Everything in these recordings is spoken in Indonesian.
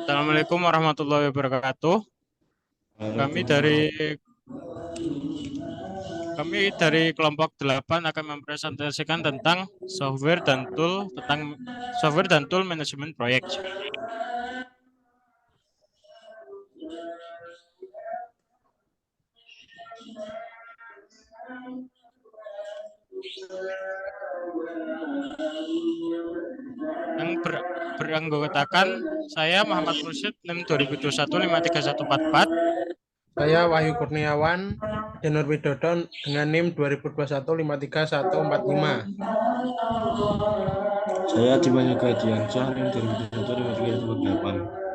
Assalamualaikum warahmatullahi wabarakatuh. Kami dari Waalaikumsalam. kami dari kelompok 8 akan mempresentasikan tentang software dan tool manajemen proyek. Yang beranggotakan saya Muhammad Mursyid NIM 2021 53144. Saya Wahyu Kurniawan Janur Widodo dengan NIM 2021 53145. Saya Dimas Yoga Diansyah, NIM 2021 53148.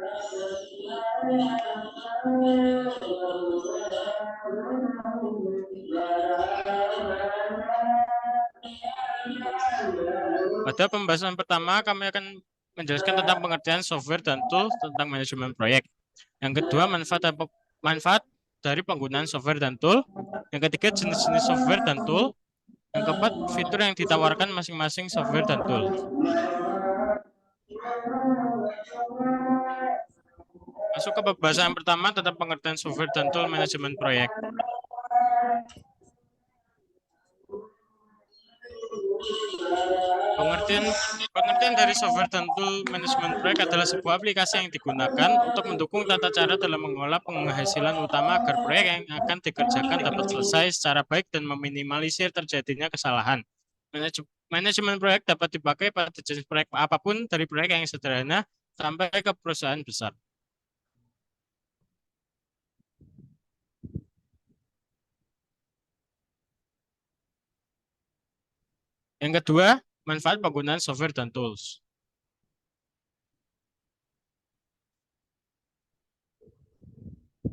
Pada pembahasan pertama kami akan menjelaskan tentang pengertian software dan tool tentang manajemen proyek. Yang kedua, manfaat dari penggunaan software dan tool. Yang ketiga, jenis-jenis software dan tool. Yang keempat, fitur yang ditawarkan masing-masing software dan tool. Masuk ke pembahasan pertama tentang pengertian software dan tool manajemen proyek. Pengertian dari software dan tool manajemen proyek adalah sebuah aplikasi yang digunakan untuk mendukung tata cara dalam mengolah penghasilan utama agar proyek yang akan dikerjakan dapat selesai secara baik dan meminimalisir terjadinya kesalahan. Manajemen proyek dapat dipakai pada jenis proyek apapun, dari proyek yang sederhana sampai ke perusahaan besar. Yang kedua, manfaat penggunaan software dan tools.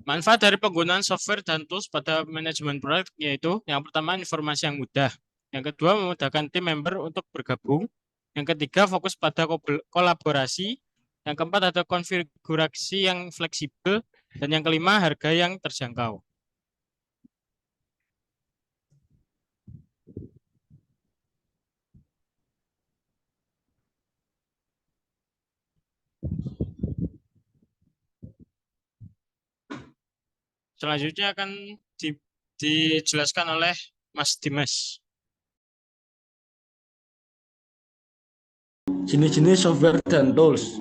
Manfaat dari penggunaan software dan tools pada manajemen proyek yaitu yang pertama, informasi yang mudah. Yang kedua, memudahkan tim member untuk bergabung. Yang ketiga, fokus pada kolaborasi. Yang keempat, ada konfigurasi yang fleksibel. Dan yang kelima, harga yang terjangkau. Selanjutnya akan dijelaskan oleh Mas Dimas. Jenis-jenis software dan tools.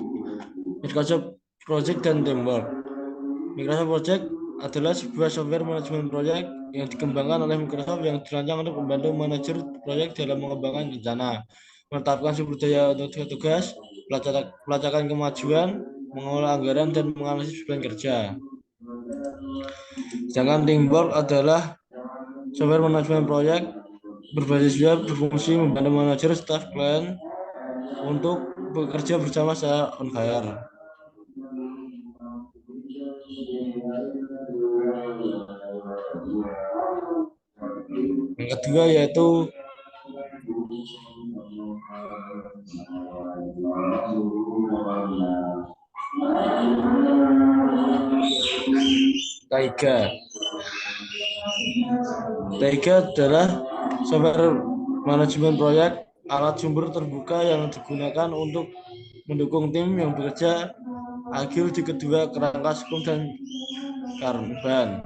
Microsoft Project dan Teamwork. Microsoft Project adalah sebuah software manajemen proyek yang dikembangkan oleh Microsoft yang dirancang untuk membantu manajer proyek dalam mengembangkan rencana, menetapkan sumber daya untuk tugas, pelacakan kemajuan, mengelola anggaran, dan menganalisis plan kerja. Sedangkan Teamwork adalah software manajemen proyek berbasis web, berfungsi membantu manajer staff klien untuk bekerja bersama secara on fire. Yang kedua yaitu Taiga. Taiga adalah software manajemen proyek alat sumber terbuka yang digunakan untuk mendukung tim yang bekerja agil di kedua kerangka Scrum dan Kanban.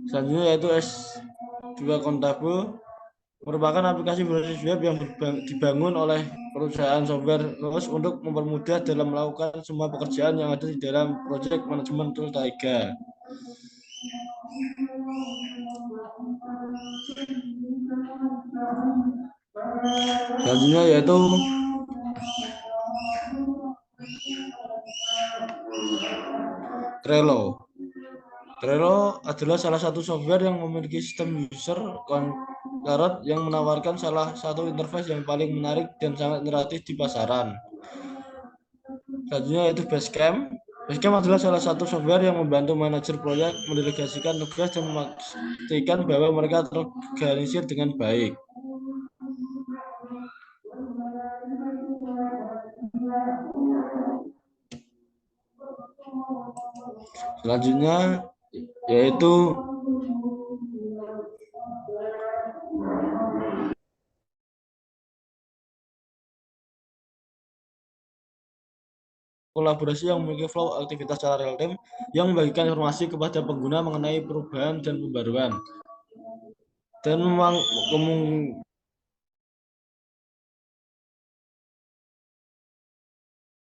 Selanjutnya yaitu S2 Contabo, merupakan aplikasi berbasis web yang dibangun oleh perusahaan software untuk mempermudah dalam melakukan semua pekerjaan yang ada di dalam proyek manajemen tool Taiga. Selanjutnya yaitu Trello. Trello adalah salah satu software yang memiliki sistem user concurrent yang menawarkan salah satu interface yang paling menarik dan sangat interaktif di pasaran. Selanjutnya yaitu Basecamp. Basecamp adalah salah satu software yang membantu manajer proyek mendelegasikan tugas dan memastikan bahwa mereka terorganisir dengan baik. Selanjutnya yaitu kolaborasi yang memiliki flow aktivitas secara real time yang membagikan informasi kepada pengguna mengenai perubahan dan pembaruan. Dan memang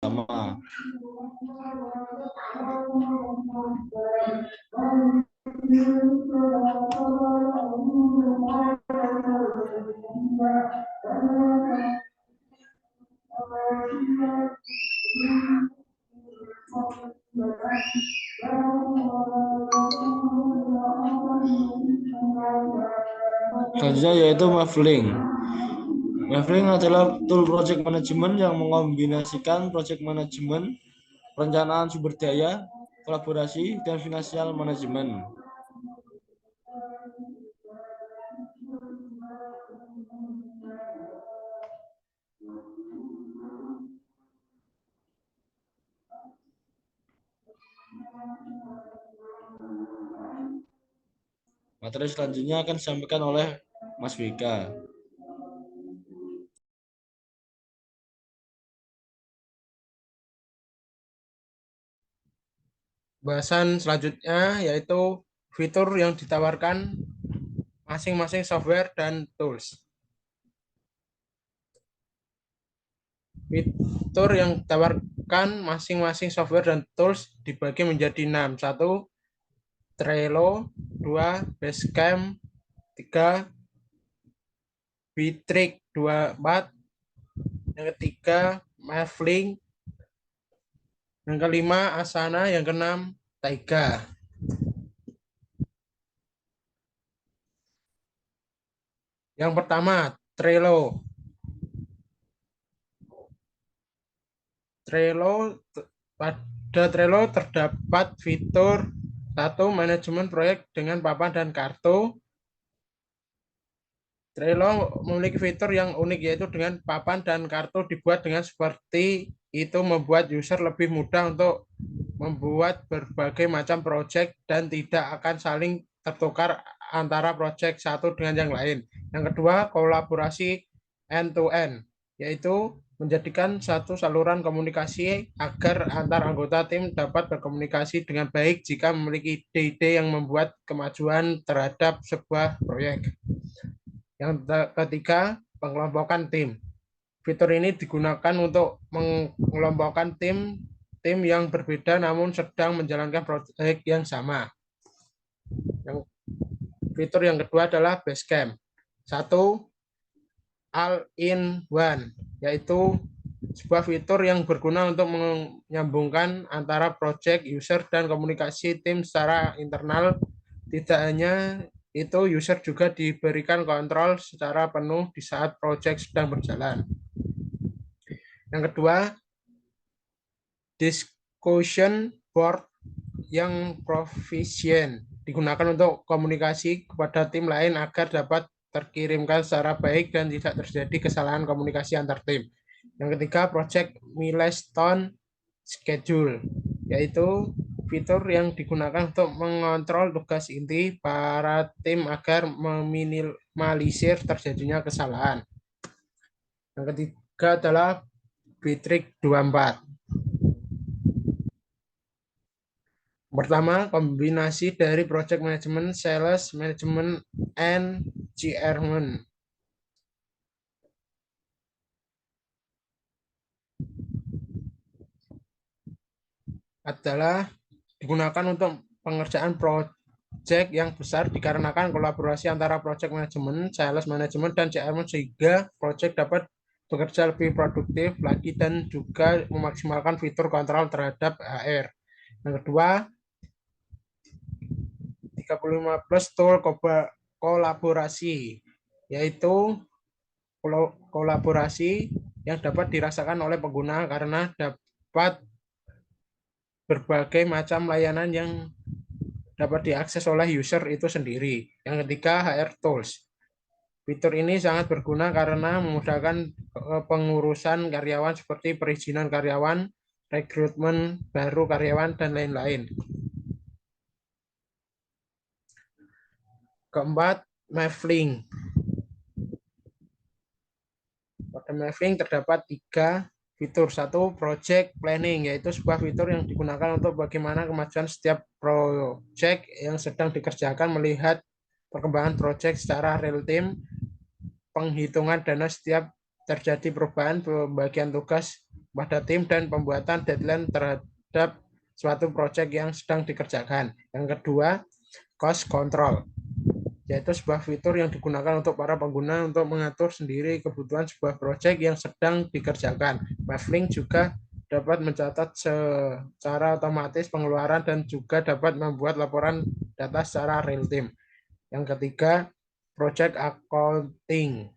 sama. Selanjutnya yaitu Mavling. Mavling adalah tool project management yang mengombinasikan project management, perencanaan sumber daya, kolaborasi, dan finansial manajemen. Materi selanjutnya akan disampaikan oleh Mas Wika. Bahasan selanjutnya yaitu fitur yang ditawarkan masing-masing software dan tools. Fitur yang ditawarkan masing-masing software dan tools dibagi menjadi 6. 1. Trello, 2. Basecamp, 3. Bitrix 24, yang ketiga Mavling, yang kelima Asana, yang keenam Taiga. Yang pertama Trello. Pada Trello terdapat fitur 1. Manajemen proyek dengan papan dan kartu. Trello memiliki fitur yang unik yaitu dengan papan dan kartu dibuat dengan seperti itu membuat user lebih mudah untuk membuat berbagai macam proyek dan tidak akan saling tertukar antara proyek satu dengan yang lain. Yang kedua, kolaborasi end-to-end, yaitu menjadikan satu saluran komunikasi agar antar anggota tim dapat berkomunikasi dengan baik jika memiliki ide-ide yang membuat kemajuan terhadap sebuah proyek. Yang ketiga, pengelompokan tim. Fitur ini digunakan untuk mengelompokkan tim yang berbeda namun sedang menjalankan proyek yang sama. Fitur yang kedua adalah Basecamp. 1. All-in-one, yaitu sebuah fitur yang berguna untuk menyambungkan antara proyek, user, dan komunikasi tim secara internal. Tidak hanya itu, user juga diberikan kontrol secara penuh di saat proyek sedang berjalan. Yang kedua, discussion board yang proficient, digunakan untuk komunikasi kepada tim lain agar dapat terkirimkan secara baik dan tidak terjadi kesalahan komunikasi antar tim. Yang ketiga, project milestone schedule, yaitu fitur yang digunakan untuk mengontrol tugas inti para tim agar meminimalisir terjadinya kesalahan. Yang ketiga adalah Bitrix 24. Pertama, kombinasi dari project management, sales management, and GRM. Adalah digunakan untuk pengerjaan project yang besar dikarenakan kolaborasi antara project management, sales management, dan GRM sehingga project dapat bekerja lebih produktif lagi dan juga memaksimalkan fitur kontrol terhadap HR. Yang kedua, 35 plus tool kolaborasi, yaitu kolaborasi yang dapat dirasakan oleh pengguna karena dapat berbagai macam layanan yang dapat diakses oleh user itu sendiri. Yang ketiga, HR Tools. Fitur ini sangat berguna karena memudahkan pengurusan karyawan seperti perizinan karyawan, rekrutmen baru karyawan, dan lain-lain. Keempat, Mavling. Pada Mavling terdapat 3 fitur. Satu, project planning, yaitu sebuah fitur yang digunakan untuk bagaimana kemajuan setiap project yang sedang dikerjakan, melihat perkembangan project secara real time, penghitungan dana setiap terjadi perubahan, pembagian tugas pada tim, dan pembuatan deadline terhadap suatu project yang sedang dikerjakan. Yang kedua, cost control, yaitu sebuah fitur yang digunakan untuk para pengguna untuk mengatur sendiri kebutuhan sebuah proyek yang sedang dikerjakan. Mavlink juga dapat mencatat secara otomatis pengeluaran dan juga dapat membuat laporan data secara real time. Yang ketiga, project accounting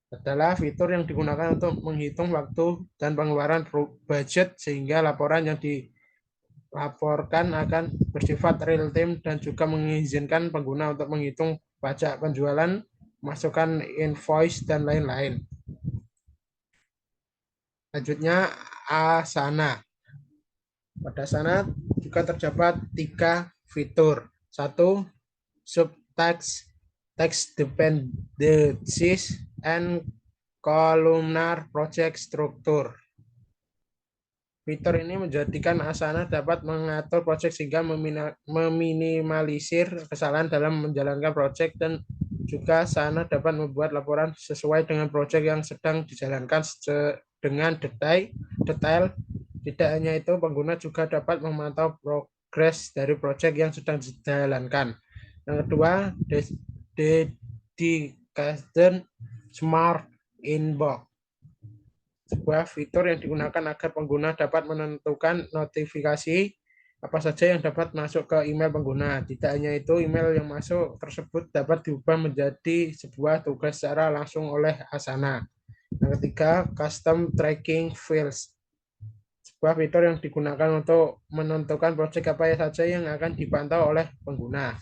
adalah fitur yang digunakan untuk menghitung waktu dan pengeluaran budget sehingga laporan yang dilaporkan akan bersifat real time dan juga mengizinkan pengguna untuk menghitung pajak penjualan, masukkan invoice, dan lain-lain. Selanjutnya, Asana. Pada Asana juga terdapat 3 fitur. Satu, subtext, text dependencies, and columnar project structure. Fitur ini menjadikan Asana dapat mengatur proyek sehingga meminimalisir kesalahan dalam menjalankan proyek, dan juga Asana dapat membuat laporan sesuai dengan proyek yang sedang dijalankan dengan detail. Tidak hanya itu, pengguna juga dapat memantau progres dari proyek yang sedang dijalankan. Yang kedua, dedicated smart inbox, sebuah fitur yang digunakan agar pengguna dapat menentukan notifikasi apa saja yang dapat masuk ke email pengguna. Tidak hanya itu, email yang masuk tersebut dapat diubah menjadi sebuah tugas secara langsung oleh Asana. Yang ketiga, custom tracking fields, sebuah fitur yang digunakan untuk menentukan proyek apa saja yang akan dipantau oleh pengguna.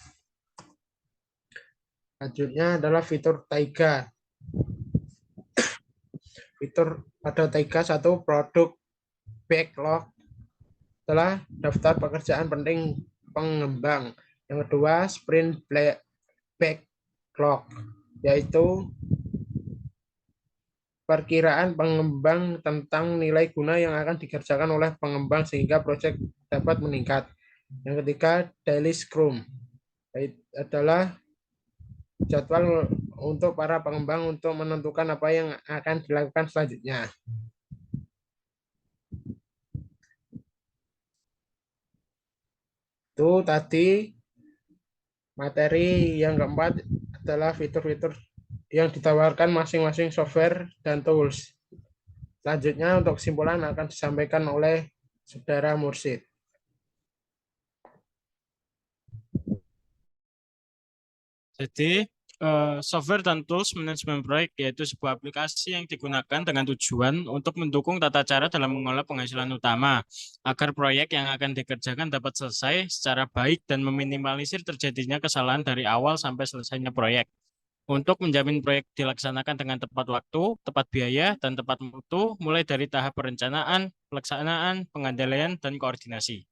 Selanjutnya adalah fitur Taiga. Fitur pada Taiga, satu, produk backlog, adalah daftar pekerjaan penting pengembang. Yang kedua, sprint backlog, yaitu perkiraan pengembang tentang nilai guna yang akan dikerjakan oleh pengembang sehingga proyek dapat meningkat. Yang ketiga, daily scrum, adalah jadwal untuk para pengembang untuk menentukan apa yang akan dilakukan selanjutnya. Itu tadi materi yang keempat adalah fitur-fitur yang ditawarkan masing-masing software dan tools. Selanjutnya untuk kesimpulan akan disampaikan oleh Saudara Mursid. Jadi, software dan tools manajemen proyek yaitu sebuah aplikasi yang digunakan dengan tujuan untuk mendukung tata cara dalam mengolah penghasilan utama agar proyek yang akan dikerjakan dapat selesai secara baik dan meminimalisir terjadinya kesalahan dari awal sampai selesainya proyek. Untuk menjamin proyek dilaksanakan dengan tepat waktu, tepat biaya, dan tepat mutu, mulai dari tahap perencanaan, pelaksanaan, pengendalian, dan koordinasi.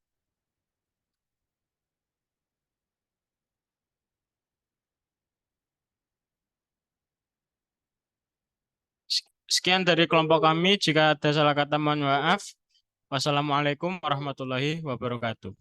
Sekian dari kelompok kami. Jika ada salah kata, mohon maaf. Wassalamualaikum warahmatullahi wabarakatuh.